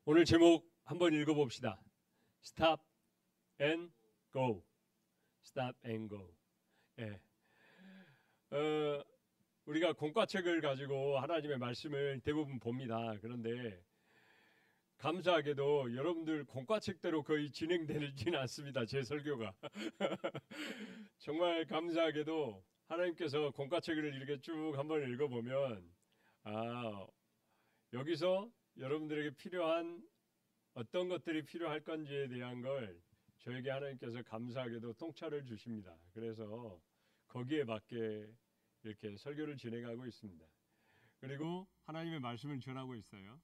오늘 제목 한번 읽어봅시다. Stop and go. Stop and go. 예. 우리가 공과책을 가지고 하나님의 말씀을 대부분 봅니다. 그런데 감사하게도 여러분들 공과책대로 거의 진행되지는 않습니다. 제 설교가. 정말 감사하게도 하나님께서 공과책을 이렇게 쭉 한번 읽어보면 여기서 여러분들에게 필요한 어떤 것들이 필요할 건지에 대한 걸 저에게 하나님께서 감사하게도 통찰을 주십니다. 그래서 거기에 맞게 이렇게 설교를 진행하고 있습니다. 그리고 하나님의 말씀을 전하고 있어요.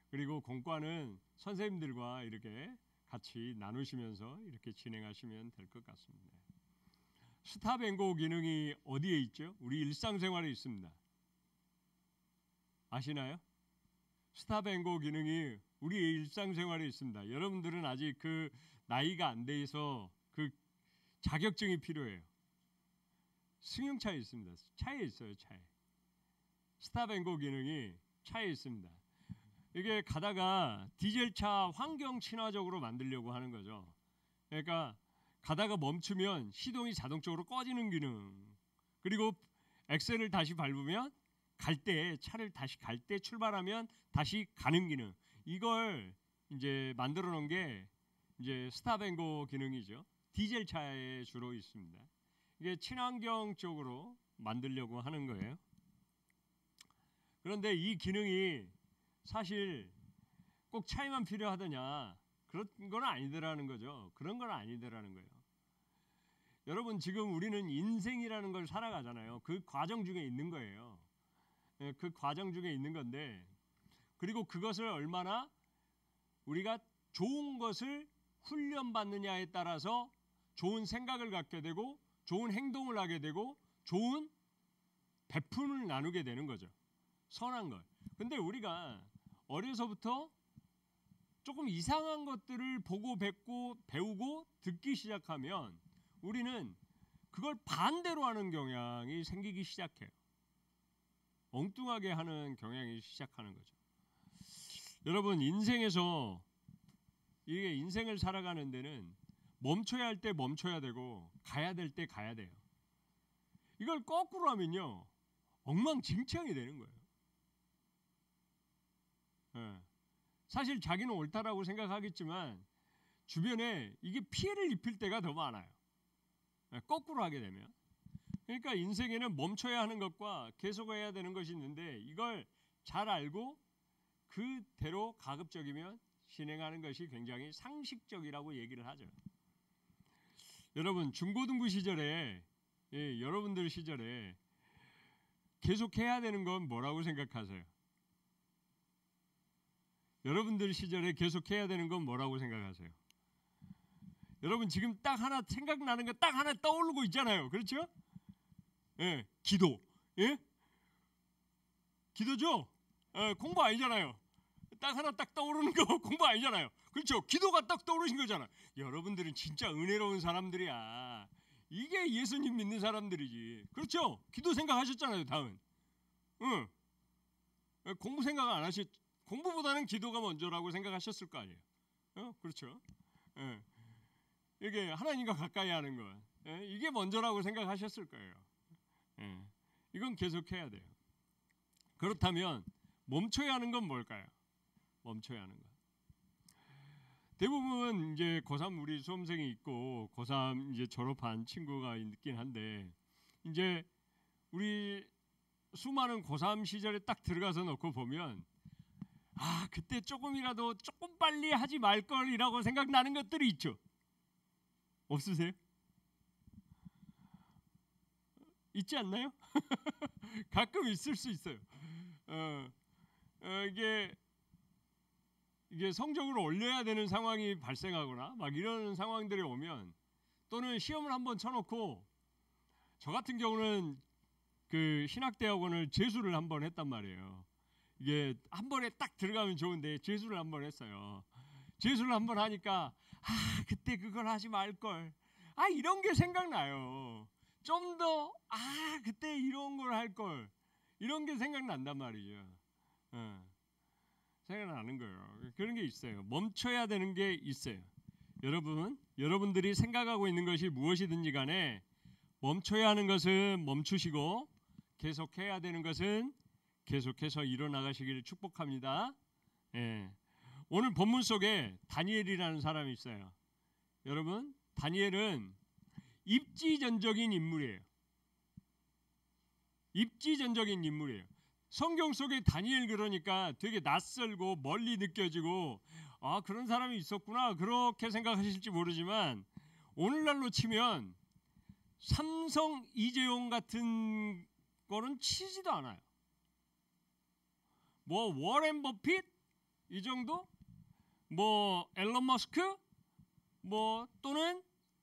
그리고 공과는 선생님들과 이렇게 같이 나누시면서 이렇게 진행하시면 될 것 같습니다. 스탑 앤 고 기능이 어디에 있죠? 우리 일상생활에 있습니다. 아시나요? 스탑 앤 고 기능이 우리의 일상생활에 있습니다. 여러분들은 아직 그 나이가 안 돼서 그 자격증이 필요해요. 승용차에 있습니다. 차에 있어요. 차에. 스탑 앤 고 기능이 차에 있습니다. 이게 가다가 디젤차 환경 친화적으로 만들려고 하는 거죠. 그러니까 가다가 멈추면 시동이 자동적으로 꺼지는 기능, 그리고 엑셀을 다시 밟으면 차를 다시 갈 때 출발하면 다시 가는 기능, 이걸 이제 만들어 놓은 게 이제 스탑 앤 고 기능이죠. 디젤 차에 주로 있습니다. 이게 친환경 쪽으로 만들려고 하는 거예요. 그런데 이 기능이 사실 꼭 차에만 필요하더냐, 그런 건 아니더라는 거죠. 그런 건 아니더라는 거예요. 여러분, 지금 우리는 인생이라는 걸 살아가잖아요. 그 과정 중에 있는 거예요. 그 과정 중에 있는 건데, 그리고 그것을 얼마나 우리가 좋은 것을 훈련받느냐에 따라서 좋은 생각을 갖게 되고 좋은 행동을 하게 되고 좋은 베품을 나누게 되는 거죠. 선한 걸. 근데 우리가 어려서부터 조금 이상한 것들을 보고 배우고 듣기 시작하면 우리는 그걸 반대로 하는 경향이 생기기 시작해요. 엉뚱하게 하는 경향이 시작하는 거죠. 여러분, 인생에서 이게 인생을 살아가는 데는 멈춰야 할 때 멈춰야 되고 가야 될 때 가야 돼요. 이걸 거꾸로 하면요, 엉망진창이 되는 거예요. 사실 자기는 옳다라고 생각하겠지만 주변에 이게 피해를 입힐 때가 더 많아요. 거꾸로 하게 되면. 그러니까 인생에는 멈춰야 하는 것과 계속해야 되는 것이 있는데, 이걸 잘 알고 그대로 가급적이면 진행하는 것이 굉장히 상식적이라고 얘기를 하죠. 여러분, 중고등부 시절에 여러분들 시절에 계속해야 되는 건 뭐라고 생각하세요? 여러분들 시절에 계속해야 되는 건 뭐라고 생각하세요? 여러분, 지금 딱 하나 생각나는 거 딱 하나 떠오르고 있잖아요. 그렇죠? 예, 기도. 예? 기도죠? 공부 아니잖아요. 딱 하나 딱 떠오르는 거 공부 아니잖아요. 그렇죠? 기도가 딱 떠오르신 거잖아. 여러분들은 진짜 은혜로운 사람들이야. 이게 예수님 믿는 사람들이지. 그렇죠? 기도 생각하셨잖아요. 다음. 공부 생각 안 하셨. 공부보다는 기도가 먼저라고 생각하셨을 거 아니에요. 그렇죠? 이게 하나님과 가까이 하는 것, 이게 먼저라고 생각하셨을 거예요. 이건 계속해야 돼요. 그렇다면 멈춰야 하는 건 뭘까요? 멈춰야 하는 것. 대부분 이제 고3 우리 수험생이 있고 고3 이제 졸업한 친구가 있긴 한데, 이제 우리 수많은 고3 시절에 딱 들어가서 놓고 보면 그때 조금이라도 조금 빨리 하지 말 걸이라고 생각나는 것들이 있죠. 없으세요? 있지 않나요? 가끔 있을 수 있어요. 이게 성적을 올려야 되는 상황이 발생하거나 막 이런 상황들이 오면, 또는 시험을 한번 쳐놓고, 저 같은 경우는 그 신학대학원을 재수를 한번 했단 말이에요. 이게 한 번에 딱 들어가면 좋은데 재수를 한번 했어요. 재수를 한번 하니까 그때 그걸 하지 말걸, 이런 게 생각나요. 좀 더 그때 이런 걸 할걸, 이런 게 생각난단 말이죠. 생각나는 거예요. 그런 게 있어요. 멈춰야 되는 게 있어요. 여러분들이 생각하고 있는 것이 무엇이든지 간에 멈춰야 하는 것은 멈추시고 계속해야 되는 것은 계속해서 이뤄나가시기를 축복합니다. 예. 오늘 본문 속에 다니엘이라는 사람이 있어요. 여러분, 다니엘은 입지전적인 인물이에요. 입지전적인 인물이에요. 성경 속에 다니엘 그러니까 되게 낯설고 멀리 느껴지고 아, 그런 사람이 있었구나 그렇게 생각하실지 모르지만 오늘날로 치면 삼성 이재용 같은 거는 치지도 않아요. 뭐 워렌 버핏 이 정도? 뭐 앨런 머스크? 뭐 또는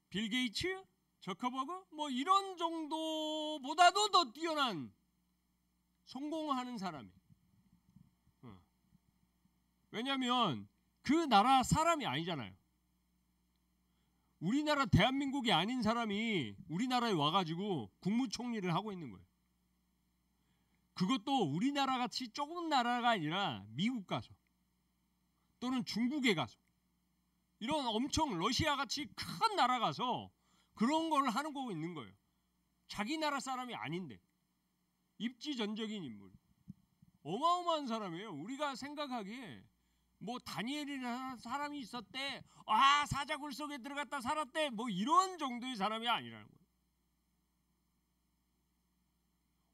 빌 게이츠? 저커버그? 뭐 이런 정도보다도 더 뛰어난 성공하는 사람이에요. 왜냐하면 그 나라 사람이 아니잖아요. 우리나라 대한민국이 아닌 사람이 우리나라에 와가지고 국무총리를 하고 있는 거예요. 그것도 우리나라 같이 조금 나라가 아니라 미국 가서 또는 중국에 가서 이런 엄청 러시아 같이 큰 나라 가서 그런 걸 하는 거고 있는 거예요. 자기 나라 사람이 아닌데 입지전적인 인물. 어마어마한 사람이에요. 우리가 생각하기에 뭐 다니엘이라는 사람이 있었대. 아, 사자굴 속에 들어갔다 살았대. 뭐 이런 정도의 사람이 아니라는 거예요.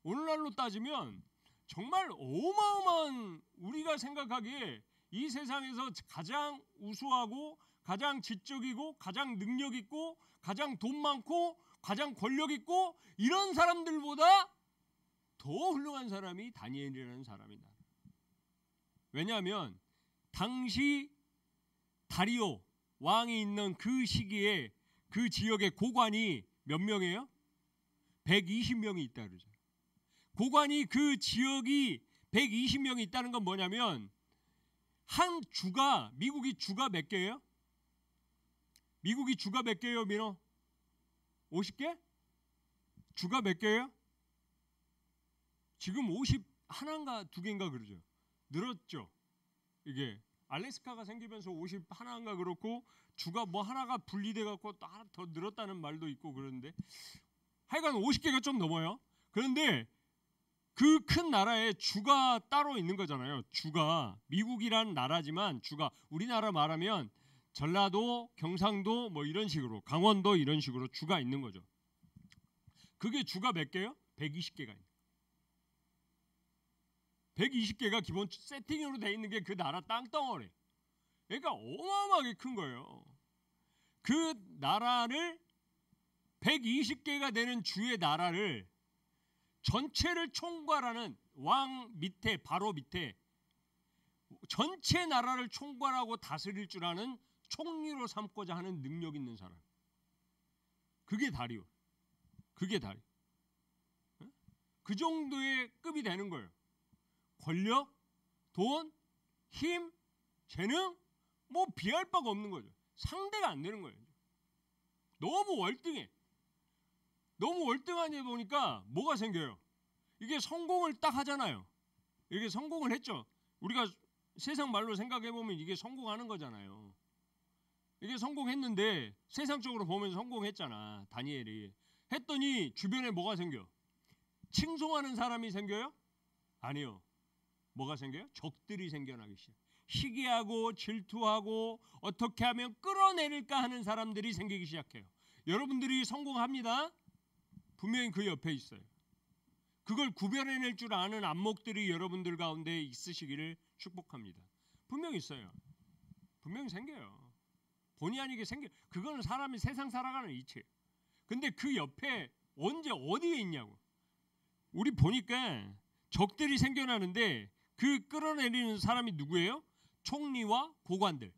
오늘날로 따지면 정말 어마어마한 우리가 생각하기에 이 세상에서 가장 우수하고 가장 지적이고 가장 능력 있고 가장 돈 많고 가장 권력 있고 이런 사람들보다 더 훌륭한 사람이 다니엘이라는 사람이다. 왜냐하면 당시 다리오 왕이 있는 그 시기에 그 지역의 고관이 몇 명이에요? 120명이 있다 그러죠. 고관이 그 지역이 120명이 있다는 건 뭐냐면 한 주가 미국이 주가 몇 개예요? 미국이 주가 몇 개예요, 민호? 50개? 주가 몇 개예요? 지금 51인가 2개인가 그러죠. 늘었죠. 이게 알래스카가 생기면서 51인가 그렇고 주가 뭐 하나가 분리돼 갖고 또 하나 더 늘었다는 말도 있고 그러는데 하여간 50개가 좀 넘어요. 그런데 그 큰 나라에 주가 따로 있는 거잖아요. 주가 미국이란 나라지만 주가 우리나라 말하면 전라도, 경상도 뭐 이런 식으로 강원도 이런 식으로 주가 있는 거죠. 그게 주가 몇 개요? 120개가 있는. 120개가 기본 세팅으로 돼 있는 게 그 나라 땅덩어리. 그러니까 어마어마하게 큰 거예요. 그 나라를 120개가 되는 주의 나라를 전체를 총괄하는 왕 밑에 바로 밑에 전체 나라를 총괄하고 다스릴 줄 아는 총리로 삼고자 하는 능력 있는 사람. 그게 다리오. 그게 다리오. 그 정도의 급이 되는 거예요. 권력, 돈, 힘, 재능 뭐 비할 바가 없는 거죠. 상대가 안 되는 거예요. 너무 월등해. 너무 월등하니 보니까 뭐가 생겨요? 이게 성공을 딱 하잖아요. 이게 성공을 했죠. 우리가 세상 말로 생각해 보면 이게 성공하는 거잖아요. 이게 성공했는데 세상적으로 보면 성공했잖아. 다니엘이. 했더니 주변에 뭐가 생겨? 칭송하는 사람이 생겨요? 아니요. 뭐가 생겨요? 적들이 생겨나기 시작. 시기하고 질투하고 어떻게 하면 끌어내릴까 하는 사람들이 생기기 시작해요. 여러분들이 성공합니다. 분명히 그 옆에 있어요. 그걸 구별해낼 줄 아는 안목들이 여러분들 가운데 있으시기를 축복합니다. 분명히 있어요. 분명히 생겨요. 본의 아니게 생겨. 그거는 사람이 세상 살아가는 이치예요. 근데 그 옆에 언제 어디에 있냐고. 우리 보니까 적들이 생겨나는데 그 끌어내리는 사람이 누구예요? 총리와 고관들.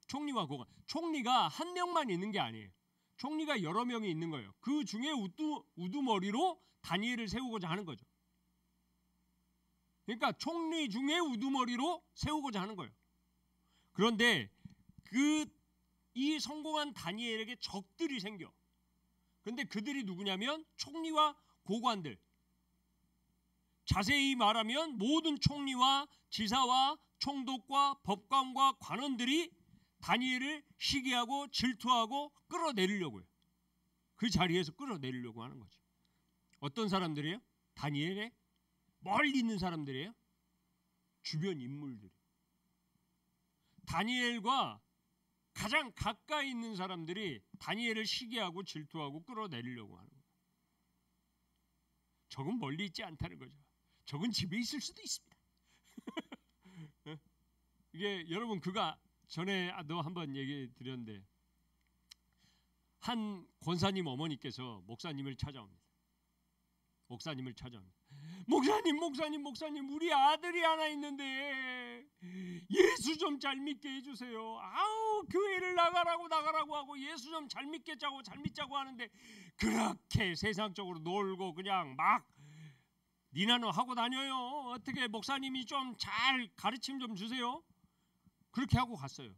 총리와 고관. 총리가 한 명만 있는 게 아니에요. 총리가 여러 명이 있는 거예요. 그 중에 우두머리로 다니엘을 세우고자 하는 거죠. 그러니까 총리 중에 우두머리로 세우고자 하는 거예요. 그런데 이 성공한 다니엘에게 적들이 생겨. 근데 그들이 누구냐면 총리와 고관들. 자세히 말하면 모든 총리와 지사와 총독과 법관과 관원들이 다니엘을 시기하고 질투하고 끌어내리려고요. 그 자리에서 끌어내리려고 하는 거지. 어떤 사람들이에요? 다니엘의 멀리 있는 사람들이에요? 주변 인물들이. 다니엘과 가장 가까이 있는 사람들이 다니엘을 시기하고 질투하고 끌어내리려고 하는 거예요. 적은 멀리 있지 않다는 거죠. 적은 집에 있을 수도 있습니다. 이게 여러분 그가 전에도 한번 얘기 드렸는데 한 권사님 어머니께서 목사님을 찾아옵니다. 목사님 우리 아들이 하나 있는데 예수 좀 잘 믿게 해주세요. 아우 교회를 나가라고 하고 예수 좀 잘 믿자고 하는데 그렇게 세상적으로 놀고 그냥 막 니나노 하고 다녀요. 어떻게 목사님이 좀 잘 가르침 좀 주세요. 그렇게 하고 갔어요.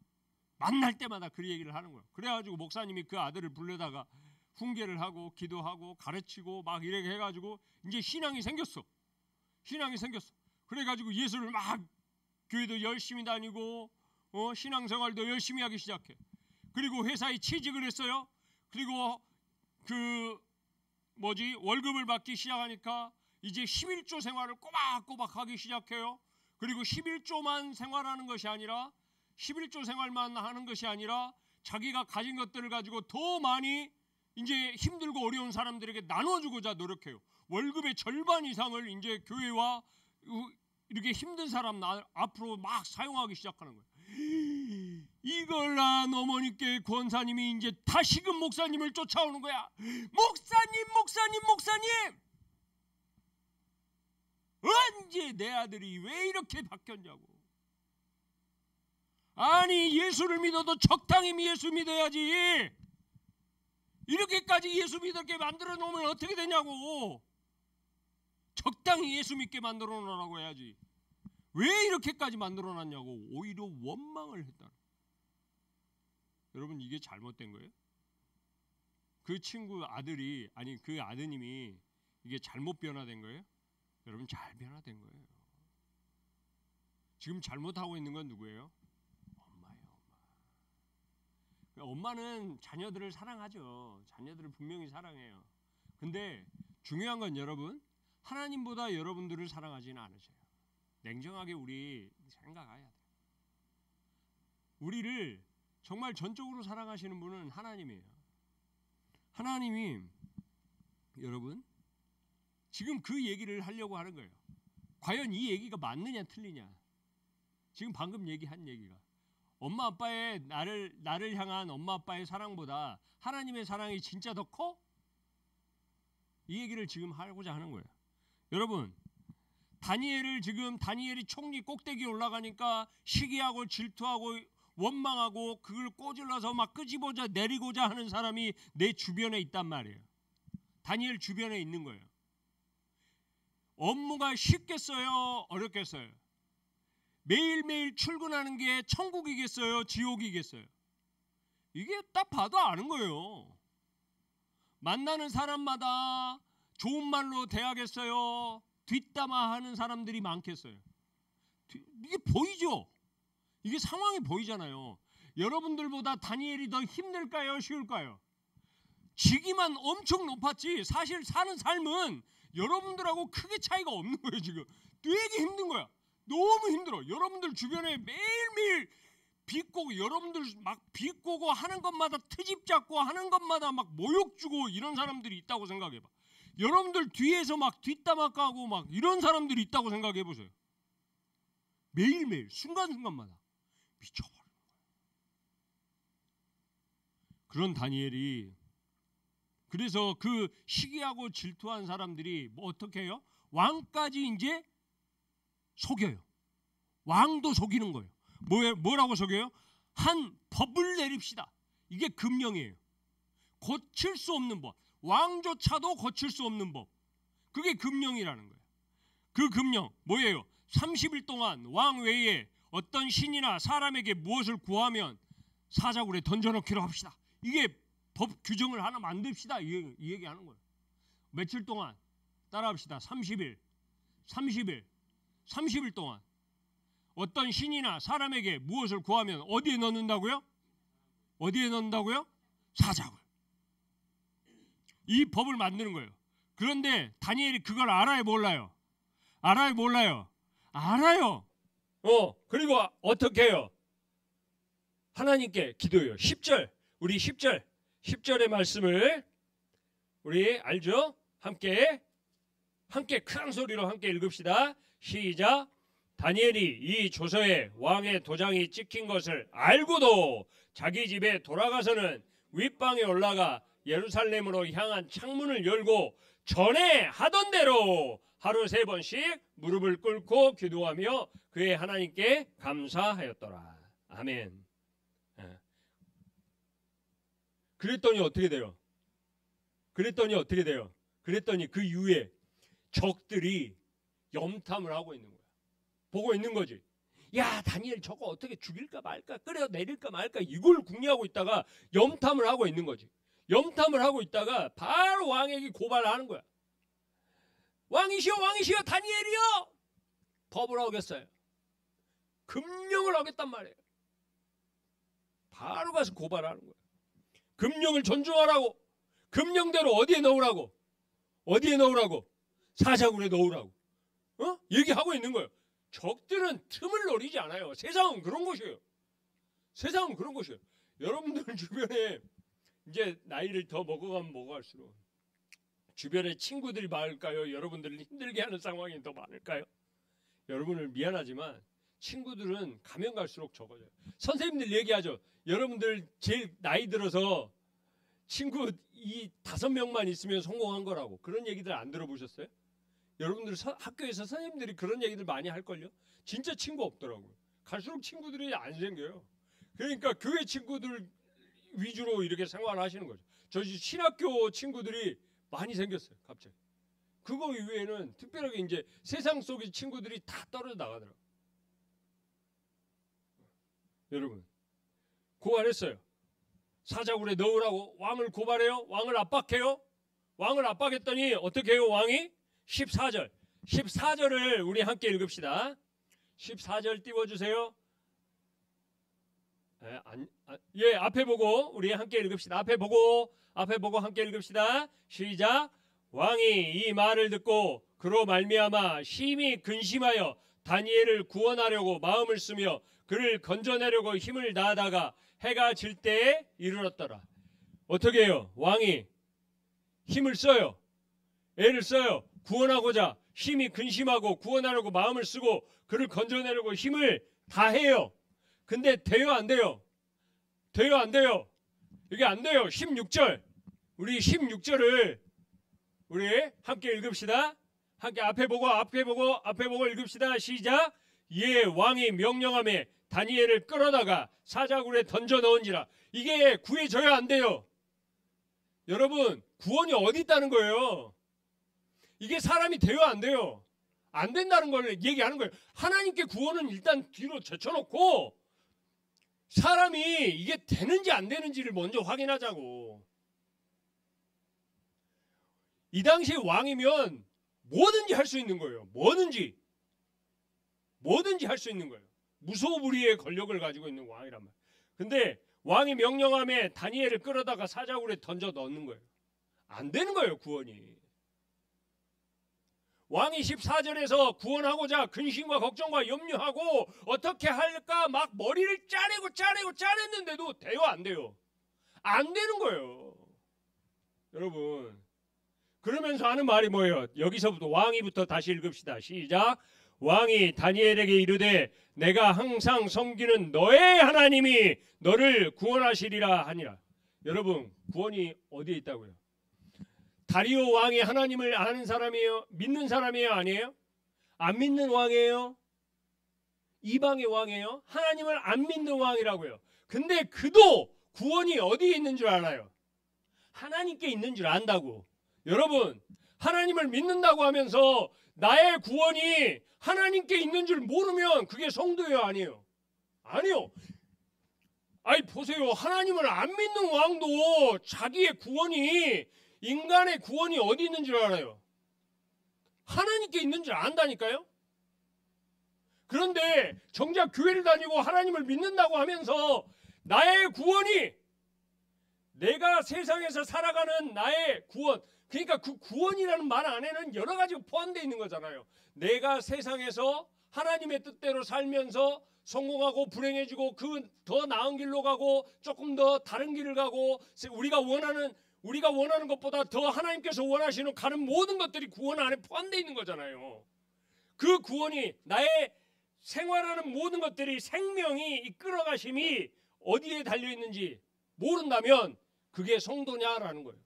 만날 때마다 그 얘기를 하는 거예요. 그래가지고 목사님이 그 아들을 불러다가 훈계를 하고 기도하고 가르치고 막 이렇게 해가지고 이제 신앙이 생겼어. 그래가지고 예수를 막 교회도 열심히 다니고 신앙생활도 열심히 하기 시작해. 그리고 회사에 취직을 했어요. 그리고 월급을 받기 시작하니까 이제 11조 생활을 꼬박꼬박 하기 시작해요. 그리고 11조만 생활하는 것이 아니라 11조 생활만 하는 것이 아니라 자기가 가진 것들을 가지고 더 많이 이제 힘들고 어려운 사람들에게 나눠주고자 노력해요. 월급의 절반 이상을 이제 교회와 이렇게 힘든 사람 앞으로 막 사용하기 시작하는 거예요. 이걸 난 어머니께 권사님이 이제 다시금 목사님을 쫓아오는 거야. 목사님! 언제 내 아들이 왜 이렇게 바뀌었냐고. 아니 예수를 믿어도 적당히 예수 믿어야지. 이렇게까지 예수 믿게 만들어 놓으면 어떻게 되냐고. 적당히 예수 믿게 만들어 놓으라고 해야지. 왜 이렇게까지 만들어 놨냐고. 오히려 원망을 했다. 여러분 이게 잘못된 거예요? 그 친구 아들이 그 아드님이 이게 잘못 변화된 거예요? 여러분 잘 변화된 거예요. 지금 잘못하고 있는 건 누구예요? 엄마예요. 엄마는 자녀들을 사랑하죠. 자녀들을 분명히 사랑해요. 근데 중요한 건 여러분 하나님보다 여러분들을 사랑하지는 않으세요. 냉정하게 우리 생각해야 돼요. 우리를 정말 전적으로 사랑하시는 분은 하나님이에요. 하나님이 여러분 지금 그 얘기를 하려고 하는 거예요. 과연 이 얘기가 맞느냐 틀리냐. 지금 방금 얘기한 얘기가 엄마 아빠의 나를 향한 엄마 아빠의 사랑보다 하나님의 사랑이 진짜 더 커? 이 얘기를 지금 하고자 하는 거예요. 여러분 다니엘이 총리 꼭대기에 올라가니까 시기하고 질투하고 원망하고 그걸 꼬질러서 막 끄집어져 내리고자 하는 사람이 내 주변에 있단 말이에요. 다니엘 주변에 있는 거예요. 업무가 쉽겠어요? 어렵겠어요? 매일매일 출근하는 게 천국이겠어요? 지옥이겠어요? 이게 딱 봐도 아는 거예요. 만나는 사람마다 좋은 말로 대하겠어요? 뒷담화하는 사람들이 많겠어요? 이게 보이죠? 이게 상황이 보이잖아요. 여러분들보다 다니엘이 더 힘들까요? 쉬울까요? 직위만 엄청 높았지 사실 사는 삶은 여러분들하고 크게 차이가 없는 거예요. 지금 되게 힘든 거야. 너무 힘들어. 여러분들 주변에 매일매일 비꼬고 여러분들 막 비꼬고 하는 것마다 트집 잡고 하는 것마다 막 모욕 주고 이런 사람들이 있다고 생각해봐. 여러분들 뒤에서 막 뒷담화 까고 막 이런 사람들이 있다고 생각해보세요. 매일매일 순간순간마다 미쳐버리는 거예요. 그런 다니엘이 그래서 그 시기하고 질투한 사람들이 뭐 어떻게 해요? 왕까지 이제 속여요. 왕도 속이는 거예요. 뭐라고 속여요? 한 법을 내립시다. 이게 금령이에요. 고칠 수 없는 법. 왕조차도 고칠 수 없는 법. 그게 금령이라는 거예요. 그 금령 뭐예요? 30일 동안 왕 외에 어떤 신이나 사람에게 무엇을 구하면 사자굴에 던져놓기로 합시다. 이게 법 규정을 하나 만듭시다. 이 얘기하는 거예요. 며칠 동안 따라합시다. 30일. 30일 동안 어떤 신이나 사람에게 무엇을 구하면 어디에 넣는다고요? 어디에 넣는다고요? 사자굴. 이 법을 만드는 거예요. 그런데 다니엘이 그걸 알아요, 몰라요? 알아요, 몰라요? 알아요. 그리고 어떻게 해요? 하나님께 기도해요. 10절, 우리 10절의 말씀을 우리 알죠? 함께 큰 소리로 함께 읽읍시다. 시작. 다니엘이 이 조서에 왕의 도장이 찍힌 것을 알고도 자기 집에 돌아가서는 윗방에 올라가 예루살렘으로 향한 창문을 열고 전에 하던 대로 하루 3번씩 무릎을 꿇고 기도하며 그의 하나님께 감사하였더라. 아멘. 그랬더니 어떻게 돼요? 그랬더니 그 이후에 적들이 염탐을 하고 있는 거야. 보고 있는 거지. 야, 다니엘 저거 어떻게 죽일까 말까, 끌어내릴까 말까, 이걸 궁리하고 있다가 염탐을 하고 있는 거지. 염탐을 하고 있다가 바로 왕에게 고발을 하는 거야. 왕이시여, 다니엘이여! 법을 어겼어요. 금령을 어겼단 말이에요. 바로 가서 고발하는 거야. 금령을 존중하라고. 금령대로 어디에 넣으라고? 사자굴에 넣으라고. 얘기하고 있는 거예요. 적들은 틈을 노리지 않아요. 세상은 그런 것이에요. 여러분들 주변에 이제 나이를 더 먹어가면 먹어갈수록 주변에 친구들이 많을까요? 여러분들을 힘들게 하는 상황이 더 많을까요? 여러분을 미안하지만 친구들은 가면 갈수록 적어져요. 선생님들 얘기하죠. 여러분들 제일 나이 들어서 친구 이 5명만 있으면 성공한 거라고. 그런 얘기들 안 들어보셨어요? 여러분들 학교에서 선생님들이 그런 얘기들 많이 할걸요? 진짜 친구 없더라고요. 갈수록 친구들이 안 생겨요. 그러니까 교회 친구들 위주로 이렇게 생활하시는 거죠. 저 신학교 친구들이 많이 생겼어요. 갑자기. 그거 이외에는 특별하게 이제 세상 속의 친구들이 다 떨어져 나가더라고요. 여러분, 고발했어요. 사자굴에 넣으라고 왕을 고발해요. 왕을 압박해요. 왕을 압박했더니 어떻게 해요? 왕이 14절을 우리 함께 읽읍시다. 14절 띄워주세요. 앞에 보고 우리 함께 읽읍시다. 앞에 보고 함께 읽읍시다. 시작. 왕이 이 말을 듣고 그로 말미암아 심히 근심하여 다니엘을 구원하려고 마음을 쓰며 그를 건져내려고 힘을 다하다가 해가 질 때에 이르렀더라. 어떻게 해요? 왕이 힘을 써요. 애를 써요. 구원하고자 심히 근심하고 구원하려고 마음을 쓰고 그를 건져내려고 힘을 다해요. 근데 돼요, 안 돼요? 이게 안 돼요. 16절. 우리 16절을 우리 함께 읽읍시다. 함께 앞에 보고 읽읍시다. 시작. 이에 왕이 명령하며 다니엘을 끌어다가 사자굴에 던져 넣은지라. 이게 구해져야 안 돼요. 여러분, 구원이 어디 있다는 거예요? 이게 사람이 돼요, 안 돼요? 안 된다는 걸 얘기하는 거예요. 하나님께 구원은 일단 뒤로 제쳐놓고 사람이 이게 되는지 안 되는지를 먼저 확인하자고. 이 당시에 왕이면 뭐든지 할 수 있는 거예요. 뭐든지 할 수 있는 거예요. 무소불위의 권력을 가지고 있는 왕이란 말이에요. 근데 왕이 명령함에 다니엘을 끌어다가 사자굴에 던져 넣는 거예요. 안 되는 거예요, 구원이. 왕이 14절에서 구원하고자 근심과 걱정과 염려하고 어떻게 할까 막 머리를 짜내고 돼요, 안 돼요? 안 되는 거예요. 여러분, 그러면서 하는 말이 뭐예요? 여기서부터 왕이부터 다시 읽읍시다. 시작. 왕이 다니엘에게 이르되 내가 항상 섬기는 너의 하나님이 너를 구원하시리라 하니라. 여러분, 구원이 어디에 있다고요? 다리오 왕이 하나님을 아는 사람이에요? 믿는 사람이에요? 아니에요? 안 믿는 왕이에요? 이방의 왕이에요? 하나님을 안 믿는 왕이라고요. 근데 그도 구원이 어디에 있는 줄 알아요? 하나님께 있는 줄 안다고. 여러분, 하나님을 믿는다고 하면서 나의 구원이 하나님께 있는 줄 모르면 그게 성도예요, 아니에요? 아니요. 아니 보세요. 하나님을 안 믿는 왕도 자기의 구원이, 인간의 구원이 어디 있는 줄 알아요? 하나님께 있는 줄 안다니까요. 그런데 정작 교회를 다니고 하나님을 믿는다고 하면서 나의 구원이, 내가 세상에서 살아가는 나의 구원, 그러니까 그 구원이라는 말 안에는 여러 가지가 포함되어 있는 거잖아요. 내가 세상에서 하나님의 뜻대로 살면서 성공하고 불행해지고 그 더 나은 길로 가고 조금 더 다른 길을 가고 우리가 원하는 것보다 더 하나님께서 원하시는 가는 모든 것들이 구원 안에 포함되어 있는 거잖아요. 그 구원이, 나의 생활하는 모든 것들이, 생명이, 이끌어가심이 어디에 달려있는지 모른다면 그게 성도냐라는 거예요.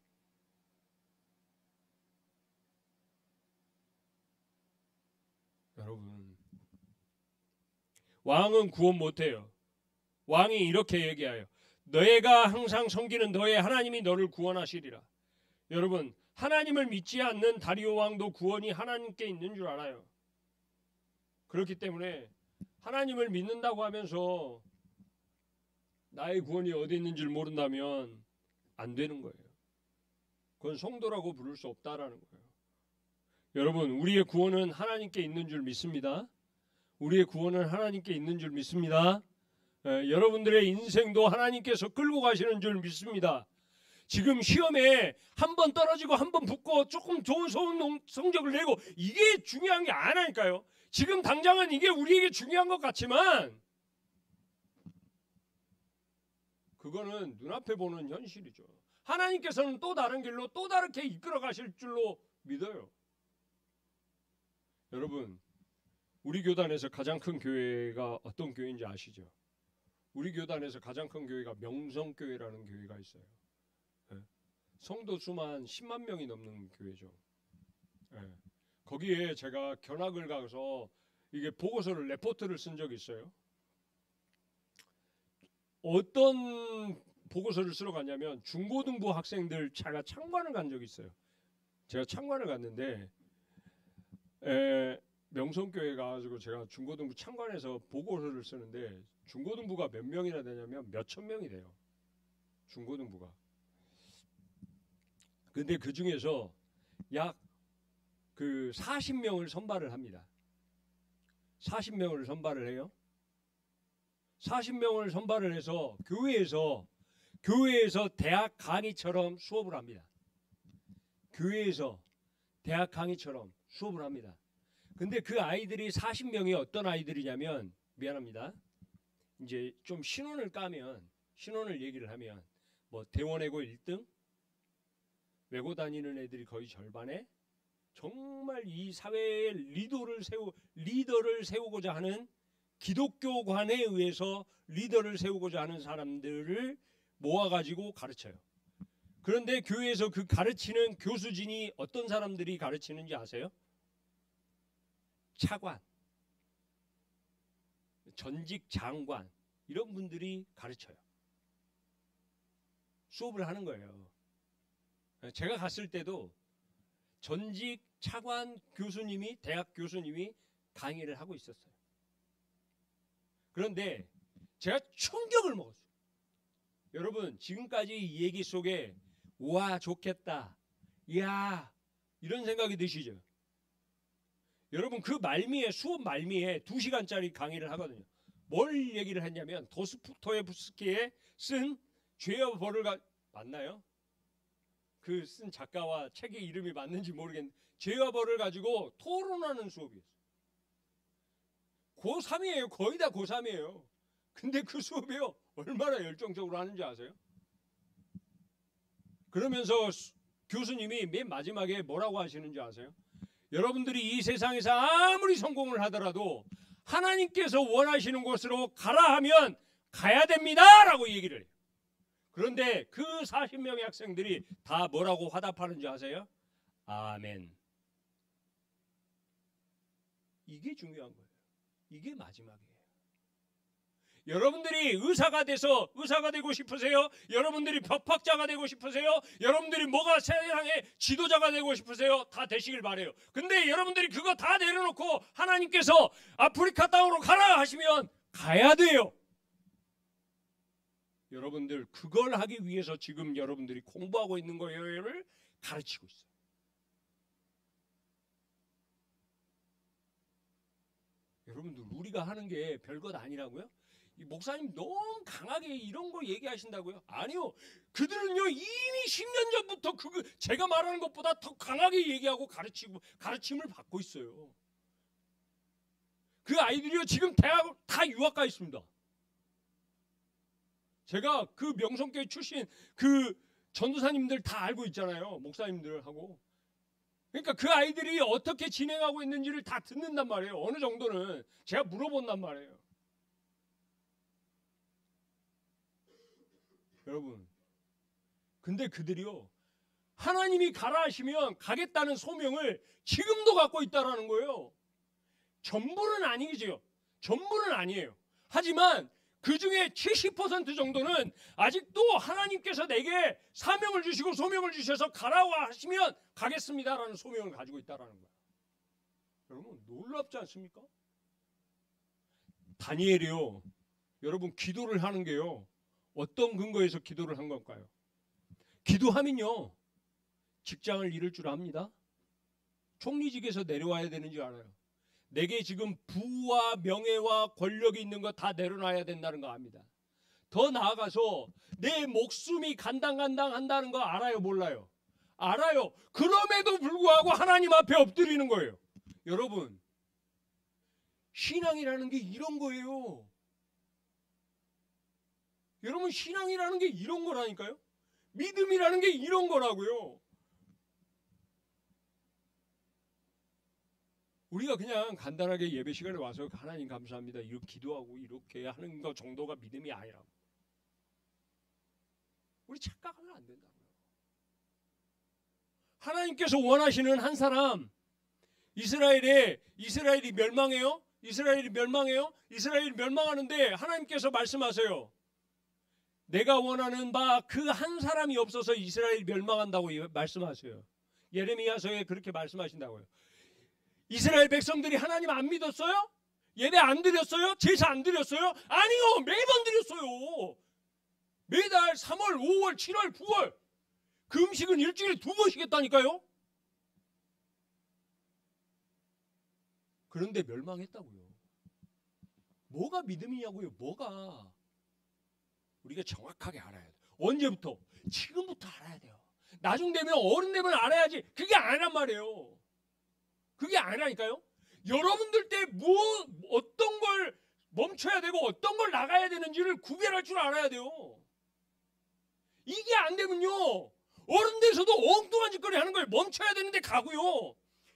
여러분, 왕은 구원 못해요. 왕이 이렇게 얘기해요. 너희가 항상 섬기는 너의 하나님이 너를 구원하시리라. 여러분, 하나님을 믿지 않는 다리오 왕도 구원이 하나님께 있는 줄 알아요. 그렇기 때문에 하나님을 믿는다고 하면서 나의 구원이 어디 있는 줄 모른다면 안 되는 거예요. 그건 성도라고 부를 수 없다라는 거예요. 여러분, 우리의 구원은 하나님께 있는 줄 믿습니다. 우리의 구원은 하나님께 있는 줄 믿습니다. 여러분들의 인생도 하나님께서 끌고 가시는 줄 믿습니다. 지금 시험에 한 번 떨어지고 한 번 붙고 조금 좋은 성적을 내고 이게 중요한 게 아니라니까요. 지금 당장은 이게 우리에게 중요한 것 같지만 그거는 눈앞에 보는 현실이죠. 하나님께서는 또 다른 길로 또 다르게 이끌어 가실 줄로 믿어요. 여러분, 우리 교단에서 가장 큰 교회가 어떤 교회인지 아시죠? 우리 교단에서 가장 큰 교회가 명성교회라는 교회가 있어요. 성도 수만 10만 명이 넘는 교회죠. 거기에 제가 견학을 가서 이게 보고서를, 레포트를 쓴 적이 있어요. 어떤 보고서를 쓰러 갔냐면 중고등부 학생들 제가 참관을 간 적이 있어요. 제가 참관을 갔는데 명성교회 가가지고 제가 중고등부 참관해서 보고서를 쓰는데 중고등부가 몇 명이나 되냐면 몇천 명이 돼요. 중고등부가. 근데 그 중에서 약 그 40명을 선발을 합니다. 40명을 선발을 해요. 40명을 선발을 해서 교회에서 대학 강의처럼 수업을 합니다. 교회에서 대학 강의처럼 수업을 합니다. 근데 그 아이들이 40명이 어떤 아이들이냐면, 미안합니다. 이제 좀 신원을 얘기를 하면 뭐 대원외고 1등, 외고 다니는 애들이 거의 절반에, 정말 이 사회의 리더를 세우고자 하는, 기독교관에 의해서 리더를 세우고자 하는 사람들을 모아가지고 가르쳐요. 그런데 교회에서 그 가르치는 교수진이 어떤 사람들이 가르치는지 아세요? 차관, 전직 장관, 이런 분들이 가르쳐요. 수업을 하는 거예요. 제가 갔을 때도 전직 차관 교수님이, 대학 교수님이 강의를 하고 있었어요. 그런데 제가 충격을 먹었어요. 여러분, 지금까지 이 얘기 속에 와 좋겠다, 이야, 이런 생각이 드시죠? 여러분, 그 말미에, 수업 말미에 2시간짜리 강의를 하거든요. 뭘 얘기를 했냐면 도스토옙스키의 쓴 죄와 벌을 맞나요? 그 쓴 작가와 책의 이름이 맞는지 모르겠는데 죄와 벌을 가지고 토론하는 수업이었어요. 고3이에요. 거의 다 고3이에요. 근데 그 수업이요, 얼마나 열정적으로 하는지 아세요? 그러면서 교수님이 맨 마지막에 뭐라고 하시는지 아세요? 여러분들이 이 세상에서 아무리 성공을 하더라도 하나님께서 원하시는 곳으로 가라 하면 가야 됩니다 라고 얘기를 해요. 그런데 그 40명의 학생들이 다 뭐라고 화답하는지 아세요? 아멘. 이게 중요한 거예요. 이게 마지막이에요. 여러분들이 의사가 되고 싶으세요? 여러분들이 법학자가 되고 싶으세요? 여러분들이 뭐가 세상의 지도자가 되고 싶으세요? 다 되시길 바래요. 근데 여러분들이 그거 다 내려놓고 하나님께서 아프리카 땅으로 가라 하시면 가야 돼요. 여러분들 그걸 하기 위해서 지금 여러분들이 공부하고 있는 거예요를 가르치고 있어요. 여러분들 우리가 하는 게 별것 아니라고요? 이 목사님 너무 강하게 이런 거 얘기하신다고요? 아니요. 그들은요 이미 10년 전부터 제가 말하는 것보다 더 강하게 얘기하고 가르침을 받고 있어요. 그 아이들이요 지금 대학 다 유학 가 있습니다. 제가 그 명성교회 출신 그 전도사님들 다 알고 있잖아요. 목사님들하고. 그러니까 그 아이들이 어떻게 진행하고 있는지를 다 듣는단 말이에요. 어느 정도는 제가 물어본단 말이에요. 여러분, 근데 그들이요 하나님이 가라 하시면 가겠다는 소명을 지금도 갖고 있다라는 거예요. 전부는 아니죠. 전부는 아니에요. 하지만 그 중에 70% 정도는 아직도 하나님께서 내게 사명을 주시고 소명을 주셔서 가라고 하시면 가겠습니다라는 소명을 가지고 있다라는 거예요. 여러분 놀랍지 않습니까? 다니엘이요. 여러분 기도를 하는 게요. 어떤 근거에서 기도를 한 걸까요? 기도하면요. 직장을 잃을 줄 압니다. 총리직에서 내려와야 되는 줄 알아요. 내게 지금 부와 명예와 권력이 있는 거 다 내려놔야 된다는 거 압니다. 더 나아가서 내 목숨이 간당간당한다는 거 알아요? 몰라요? 알아요. 그럼에도 불구하고 하나님 앞에 엎드리는 거예요. 여러분 신앙이라는 게 이런 거예요. 여러분 신앙이라는 게 이런 거라니까요. 믿음이라는 게 이런 거라고요. 우리가 그냥 간단하게 예배 시간에 와서 하나님 감사합니다 이렇게 기도하고 이렇게 하는 거 정도가 믿음이 아니라고. 우리 착각하면 안 된다고요. 하나님께서 원하시는 한 사람, 이스라엘이 멸망해요? 이스라엘이 멸망하는데 하나님께서 말씀하세요. 내가 원하는 바 그 한 사람이 없어서 이스라엘이 멸망한다고 말씀하세요. 예레미야서에 그렇게 말씀하신다고요. 이스라엘 백성들이 하나님 안 믿었어요? 예배 안 드렸어요? 제사 안 드렸어요? 아니요. 매번 드렸어요. 매달 3월, 5월, 7월, 9월 그 음식은 일주일에 2번씩 했다니까요. 그런데 멸망했다고요. 뭐가 믿음이냐고요. 뭐가. 우리가 정확하게 알아야 돼요. 언제부터? 지금부터 알아야 돼요. 나중 되면 어른 되면 알아야지. 그게 아니란 말이에요. 그게 아니라니까요. 여러분들 때 어떤 걸 멈춰야 되고 어떤 걸 나가야 되는지를 구별할 줄 알아야 돼요. 이게 안 되면요. 어른 돼서도 엉뚱한 짓거리 하는 걸 멈춰야 되는데 가고요.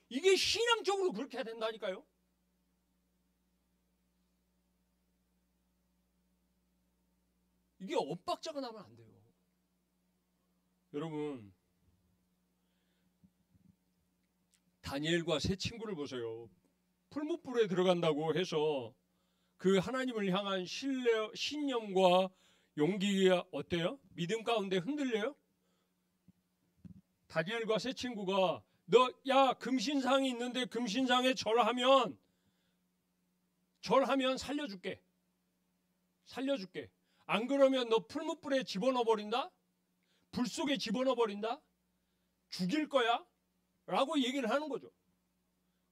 이게 신앙적으로 그렇게 해야 된다니까요. 이게 엇박자가 나면 안 돼요. 여러분 다니엘과 세 친구를 보세요. 풀무불에 들어간다고 해서 그 하나님을 향한 신념과 용기가 어때요? 믿음 가운데 흔들려요? 다니엘과 세 친구가 야 금신상이 있는데 금신상에 절하면 살려줄게. 안 그러면 너 풀무불에 집어넣어 버린다? 불 속에 집어넣어 버린다? 죽일 거야? 라고 얘기를 하는 거죠.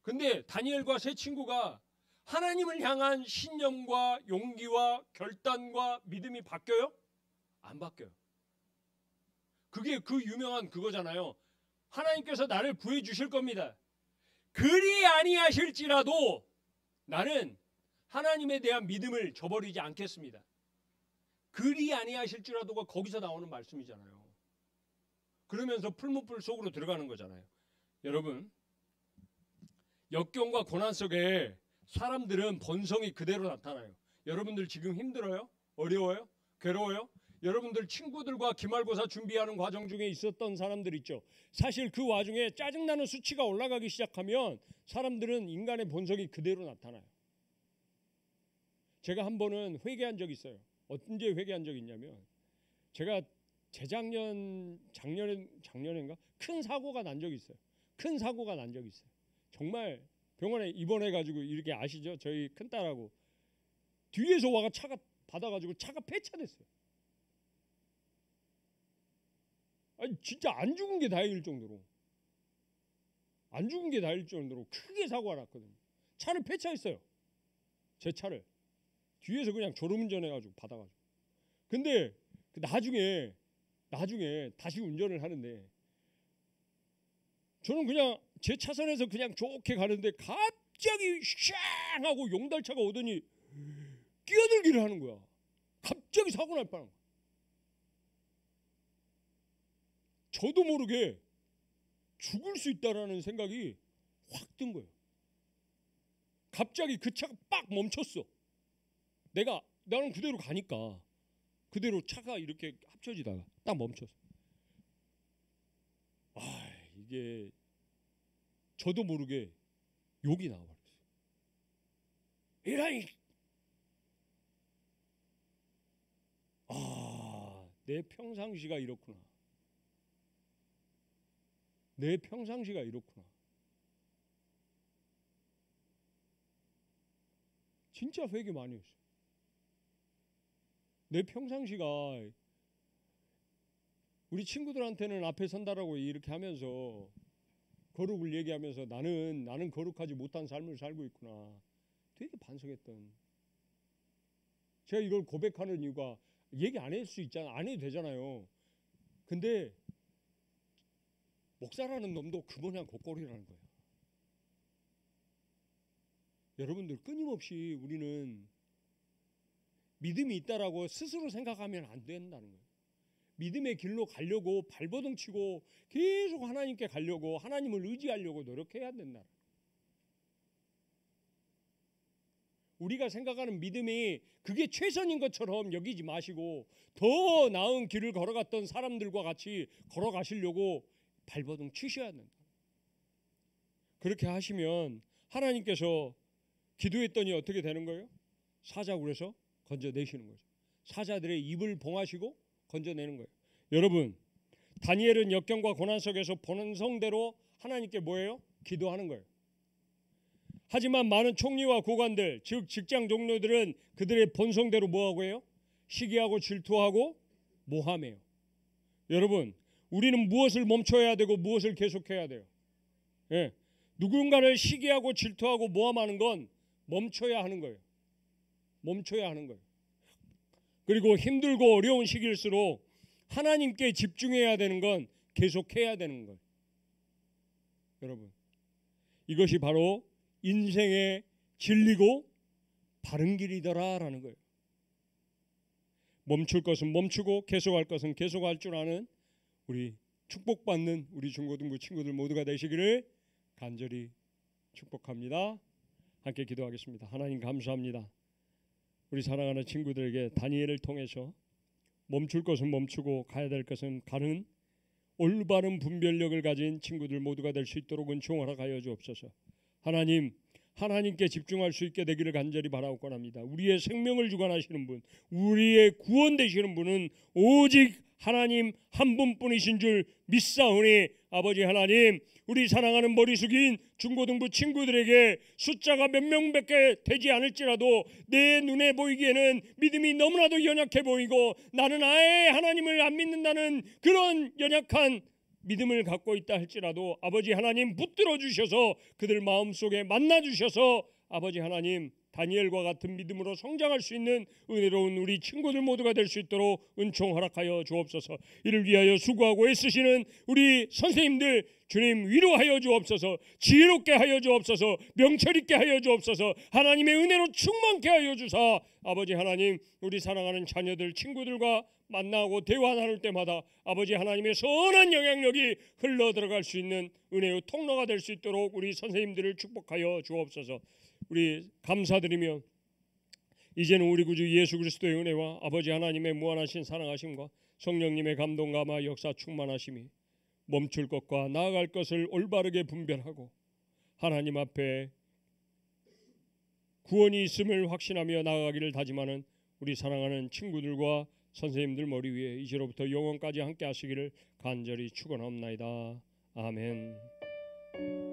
근데 다니엘과 세 친구가 하나님을 향한 신념과 용기와 결단과 믿음이 바뀌어요? 안 바뀌어요. 그게 그 유명한 그거잖아요. 하나님께서 나를 구해 주실 겁니다. 그리 아니하실지라도 나는 하나님에 대한 믿음을 저버리지 않겠습니다. 그리 아니하실지라도가 거기서 나오는 말씀이잖아요. 그러면서 풀무불 속으로 들어가는 거잖아요. 여러분 역경과 고난 속에 사람들은 본성이 그대로 나타나요. 여러분들 지금 힘들어요? 어려워요? 괴로워요? 여러분들 친구들과 기말고사 준비하는 과정 중에 있었던 사람들 있죠. 사실 그 와중에 짜증나는 수치가 올라가기 시작하면 사람들은 인간의 본성이 그대로 나타나요. 제가 한 번은 회개한 적이 있어요. 언제 회개한 적이 있냐면 제가 작년인가 큰 사고가 난 적이 있어요. 정말 병원에 입원해가지고 이렇게 아시죠? 저희 큰딸하고 뒤에서 와가 차가 받아가지고 차가 폐차됐어요. 아니 진짜 안 죽은 게 다행일 정도로 크게 사고가 났거든요. 차를 폐차했어요. 제 차를 뒤에서 그냥 졸음운전해가지고 받아가지고. 근데 나중에 다시 운전을 하는데 저는 그냥 제 차선에서 그냥 좋게 가는데 갑자기 샹 하고 용달차가 오더니 끼어들기를 하는 거야. 갑자기 사고 날 뻔한 거야. 저도 모르게 죽을 수 있다라는 생각이 확 든 거예요. 갑자기 그 차가 빡 멈췄어. 나는 그대로 가니까 그대로 차가 이렇게 합쳐지다가 딱 멈췄어. 이게 저도 모르게 욕이 나와버렸어요. 이라이, 내 평상시가 이렇구나. 내 평상시가 이렇구나. 진짜 회개 많이 했어요. 내 평상시가 우리 친구들한테는 앞에 선다라고 이렇게 하면서 거룩을 얘기하면서 나는 거룩하지 못한 삶을 살고 있구나. 되게 반성했던. 제가 이걸 고백하는 이유가 얘기 안 할 수 있잖아. 안 해도 되잖아요. 근데 목사라는 놈도 그 모양 곱골이라는 거예요. 여러분들 끊임없이 우리는 믿음이 있다라고 스스로 생각하면 안 된다는 거예요. 믿음의 길로 가려고 발버둥 치고 계속 하나님께 가려고 하나님을 의지하려고 노력해야 된다. 우리가 생각하는 믿음이 그게 최선인 것처럼 여기지 마시고 더 나은 길을 걸어갔던 사람들과 같이 걸어가시려고 발버둥 치셔야 된다. 그렇게 하시면 하나님께서 기도했더니 어떻게 되는 거예요? 사자굴에서 건져내시는 거죠. 사자들의 입을 봉하시고 건져내는 거예요. 여러분, 다니엘은 역경과 고난 속에서 본성대로 하나님께 뭐예요? 기도하는 거예요. 하지만 많은 총리와 고관들, 즉 직장 동료들은 그들의 본성대로 뭐하고 해요? 시기하고 질투하고 모함해요. 여러분, 우리는 무엇을 멈춰야 되고 무엇을 계속해야 돼요? 예, 누군가를 시기하고 질투하고 모함하는 건 멈춰야 하는 거예요. 멈춰야 하는 거예요. 그리고 힘들고 어려운 시기일수록 하나님께 집중해야 되는 건 계속해야 되는 거예요. 여러분, 이것이 바로 인생의 진리고 바른 길이더라라는 거예요. 멈출 것은 멈추고 계속할 것은 계속할 줄 아는 우리 축복받는 우리 중고등부 친구들 모두가 되시기를 간절히 축복합니다. 함께 기도하겠습니다. 하나님 감사합니다. 우리 사랑하는 친구들에게 다니엘을 통해서 멈출 것은 멈추고 가야 될 것은 가는 올바른 분별력을 가진 친구들 모두가 될 수 있도록 은총을 하여 주옵소서. 하나님, 하나님께 집중할 수 있게 되기를 간절히 바라옵고 합니다. 우리의 생명을 주관하시는 분, 우리의 구원 되시는 분은 오직 하나님 한 분뿐이신 줄 믿사오니 아버지 하나님, 우리 사랑하는 머리 숙인 중고등부 친구들에게 숫자가 몇 명밖에 되지 않을지라도 내 눈에 보이기에는 믿음이 너무나도 연약해 보이고 나는 아예 하나님을 안 믿는다는 그런 연약한 믿음을 갖고 있다 할지라도 아버지 하나님 붙들어 주셔서 그들 마음속에 만나 주셔서 아버지 하나님 다니엘과 같은 믿음으로 성장할 수 있는 은혜로운 우리 친구들 모두가 될 수 있도록 은총 허락하여 주옵소서. 이를 위하여 수고하고 애쓰시는 우리 선생님들 주님 위로하여 주옵소서. 지혜롭게 하여 주옵소서. 명철 있게 하여 주옵소서. 하나님의 은혜로 충만케 하여 주사 아버지 하나님 우리 사랑하는 자녀들 친구들과 만나고 대화 나눌 때마다 아버지 하나님의 선한 영향력이 흘러 들어갈 수 있는 은혜의 통로가 될 수 있도록 우리 선생님들을 축복하여 주옵소서. 우리 감사드리며 이제는 우리 구주 예수 그리스도의 은혜와 아버지 하나님의 무한하신 사랑하심과 성령님의 감동감화 역사 충만하심이 멈출 것과 나아갈 것을 올바르게 분별하고 하나님 앞에 구원이 있음을 확신하며 나아가기를 다짐하는 우리 사랑하는 친구들과 선생님들 머리 위에 이제로부터 영원까지 함께 하시기를 간절히 축원하옵나이다. 아멘.